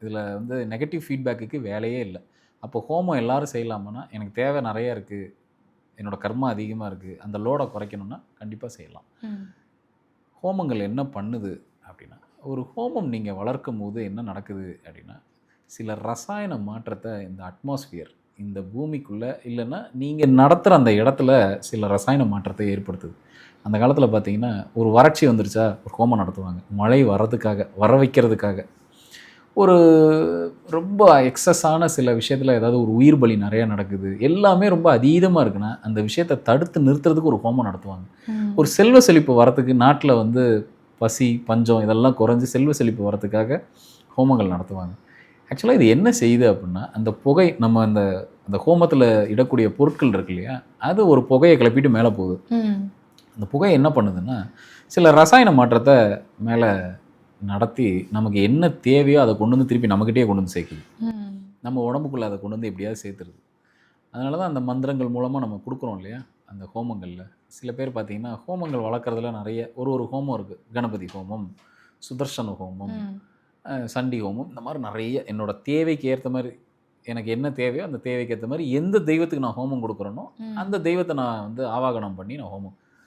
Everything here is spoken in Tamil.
இதில் வந்து நெகட்டிவ் ஃபீட்பேக்குக்கு வேலையே இல்லை. அப்போ ஹோமம் எல்லாரும் செய்யலாமான்னா, எனக்கு தேவை நிறைய இருக்குது, என்னோட கர்மா அதிகமாக இருக்குது, அந்த லோடை குறைக்கணும்னா கண்டிப்பாக செய்யலாம். ஹோமங்கள் என்ன பண்ணுது அப்படின்னா, ஒரு ஹோமம் நீங்கள் வளர்க்கும் போது என்ன நடக்குது அப்படின்னா, சில ரசாயன மாற்றத்தை இந்த அட்மாஸ்பியர், இந்த பூமிக்குள்ளே இல்லைன்னா நீங்கள் நடத்துகிற அந்த இடத்துல சில ரசாயன மாற்றத்தை ஏற்படுத்துது. அந்த காலத்தில் பார்த்தீங்கன்னா, ஒரு வறட்சி வந்துருச்சா ஒரு ஹோமம் நடத்துவாங்க. மழை வர்றதுக்காக, வர வைக்கிறதுக்காக. ஒரு ரொம்ப எக்ஸஸான சில விஷயத்தில் ஏதாவது ஒரு உயிர் பலி நிறையா நடக்குது, எல்லாமே ரொம்ப அதீதமாக இருக்குன்னா, அந்த விஷயத்தை தடுத்து நிறுத்துறதுக்கு ஒரு ஹோமம் நடத்துவாங்க. ஒரு செல்வ செழிப்பு வரத்துக்கு நாட்டில் வந்து பசி, பஞ்சம் இதெல்லாம் குறைஞ்சு செல்வ செழிப்பு வரத்துக்காக ஹோமங்கள் நடத்துவாங்க. ஆக்சுவலாக இது என்ன செய்யுது அப்படின்னா, அந்த புகை நம்ம அந்த அந்த ஹோமத்தில் இடக்கூடிய பொருட்கள் இருக்கு இல்லையா, அது ஒரு புகையை கிளப்பிட்டு மேலே போகுது. அந்த புகை என்ன பண்ணுதுன்னா, சில ரசாயன மாற்றத்தை மேலே நடத்தி நமக்கு என்ன தேவையோ அதை கொண்டு வந்து திருப்பி நம்மக்கிட்டே கொண்டு வந்து சேர்க்குது. நம்ம உடம்புக்குள்ளே அதை கொண்டு வந்து எப்படியாவது சேர்த்துருது. அதனால தான் அந்த மந்திரங்கள் மூலமாக நம்ம கொடுக்குறோம் இல்லையா, அந்த ஹோமங்களில். சில பேர் பார்த்தீங்கன்னா ஹோமங்கள் வளர்க்குறதுல நிறைய ஒரு ஹோமம் இருக்குது. கணபதி ஹோமம், சுதர்சன ஹோமம், சண்டி ஹோமம், இந்த மாதிரி நிறைய என்னோட தேவைக்கு ஏற்ற மாதிரி, எனக்கு என்ன தேவையோ அந்த தேவைக்கு ஏற்ற மாதிரி எந்த தெய்வத்துக்கு நான் ஹோமம் கொடுக்குறேனோ அந்த தெய்வத்தை நான் வந்து ஆவாகனம் பண்ணி நான் ஹோமம்